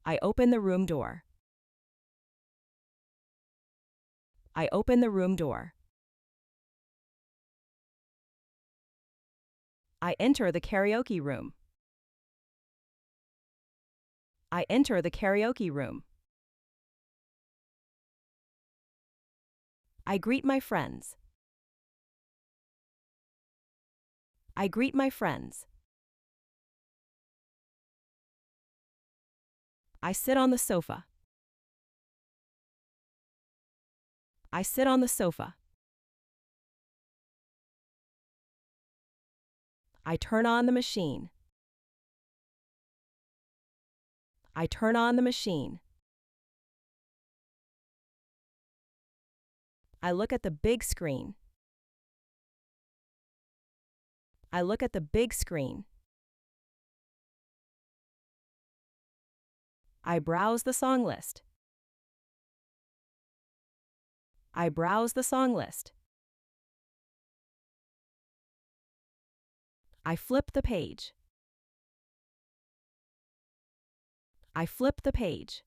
I open the room door. I open the room door. I enter the karaoke room. I enter the karaoke room. I greet my friends. I greet my friends. I sit on the sofa. I sit on the sofa. I turn on the machine. I turn on the machine. I look at the big screen. I look at the big screen. I browse the song list. I browse the song list. I flip the page. I flip the page.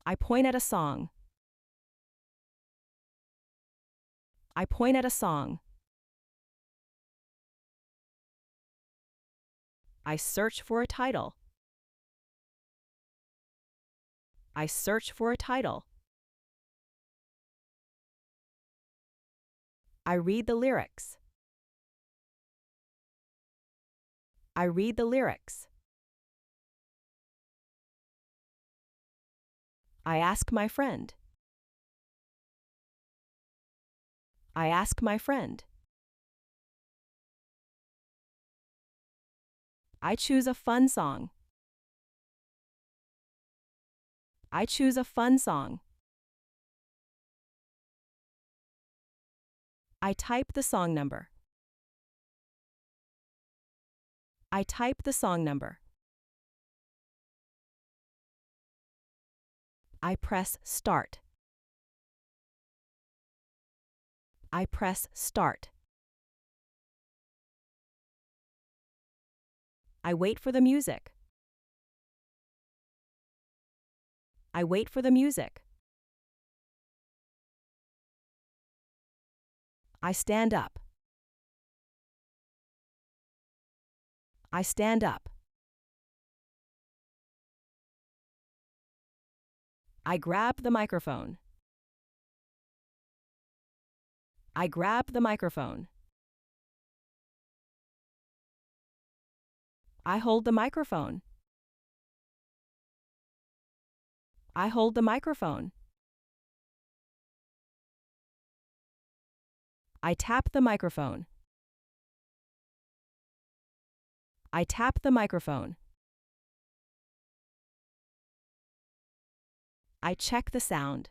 I point at a song. I point at a song. I search for a title. I search for a title. I read the lyrics. I read the lyrics. I ask my friend. I ask my friend. I choose a fun song. I choose a fun song. I type the song number. I type the song number. I press start. I press start. I wait for the music. I wait for the music. I stand up. I stand up. I grab the microphone. I grab the microphone. I hold the microphone. I hold the microphone. I tap the microphone. I tap the microphone. I check the sound.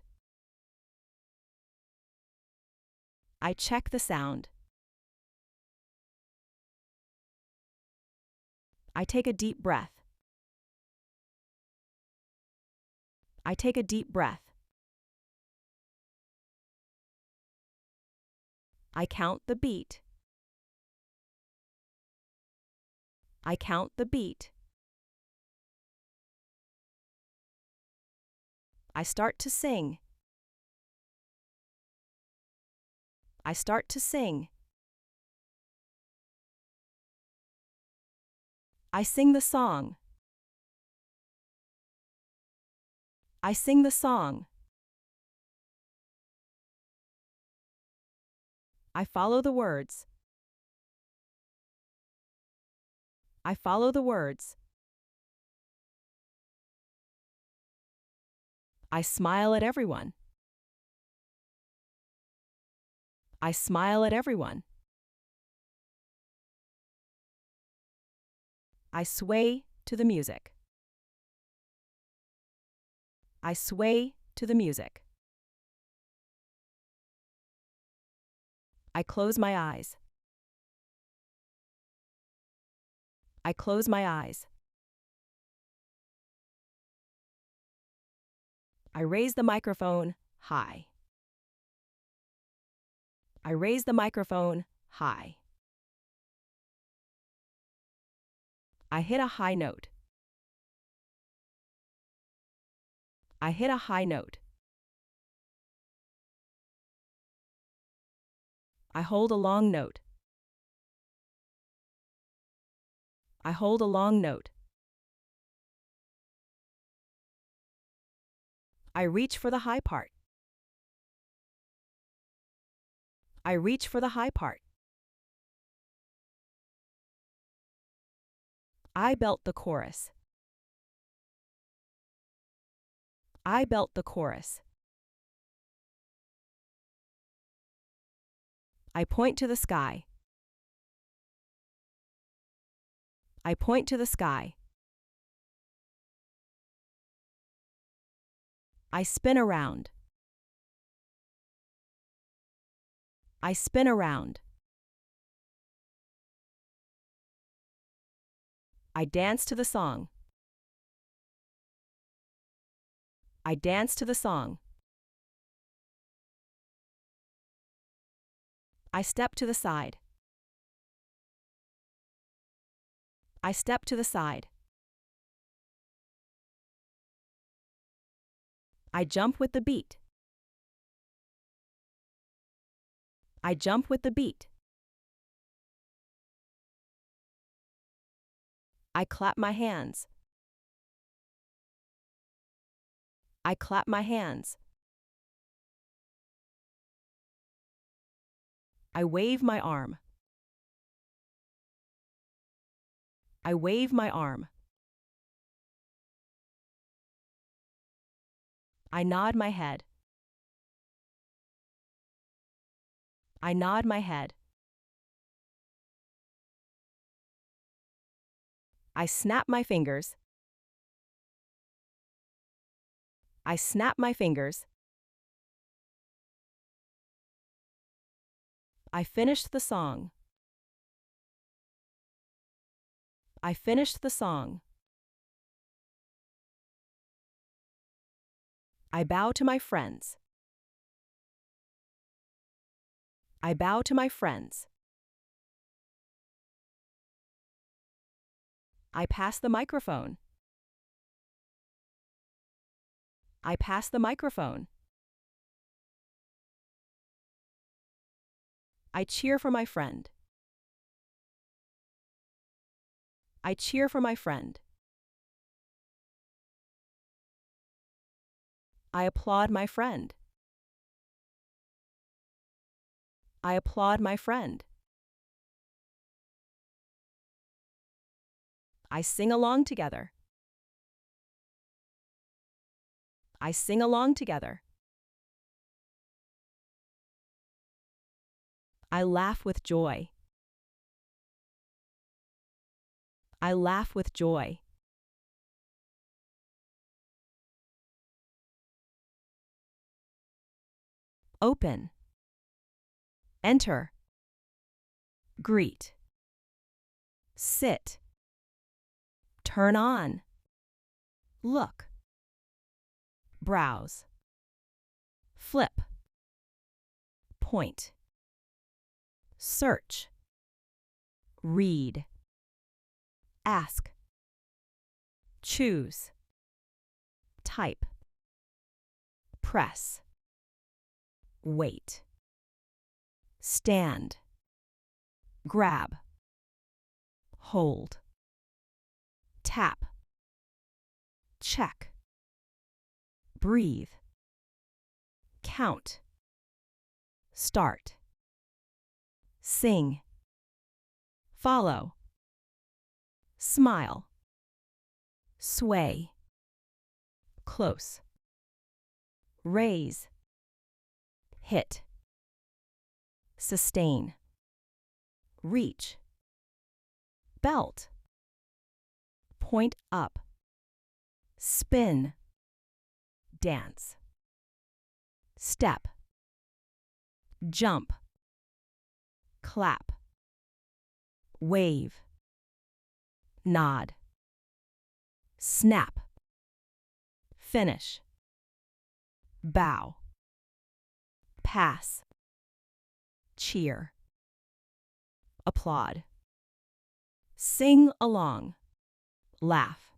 I check the sound. I take a deep breath. I take a deep breath. I count the beat. I count the beat. I start to sing. I start to sing. I sing the song. I sing the song. I follow the words. I follow the words. I smile at everyone. I smile at everyone. I sway to the music. I sway to the music. I close my eyes. I close my eyes. I raise the microphone high. I raise the microphone high. I hit a high note. I hit a high note. I hold a long note. I hold a long note. I reach for the high part. I reach for the high part. I belt the chorus. I belt the chorus. I point to the sky. I point to the sky. I spin around. I spin around. I dance to the song. I dance to the song. I step to the side. I step to the side. I jump with the beat. I jump with the beat. I clap my hands. I clap my hands. I wave my arm. I wave my arm. I nod my head. I nod my head. I snap my fingers. I snap my fingers. I finished the song. I finished the song. I bow to my friends. I bow to my friends. I pass the microphone. I pass the microphone. I cheer for my friend. I cheer for my friend. I applaud my friend. I applaud my friend. I sing along together. I sing along together. I laugh with joy. I laugh with joy. Open. Enter. Greet. Sit. Turn on. Look. Browse. Flip. Point. Search. Read. Ask. Choose. Type. Press. Wait. Stand. Grab. Hold. Tap. Check. Breathe. Count. Start. Sing. Follow. Smile. Sway. Close. Raise. Hit. Sustain. Reach. Belt. Point up. Spin. Dance. Step. Jump. Clap. Wave. Nod. Snap. Finish. Bow. Pass. Cheer. Applaud. Sing along. laugh.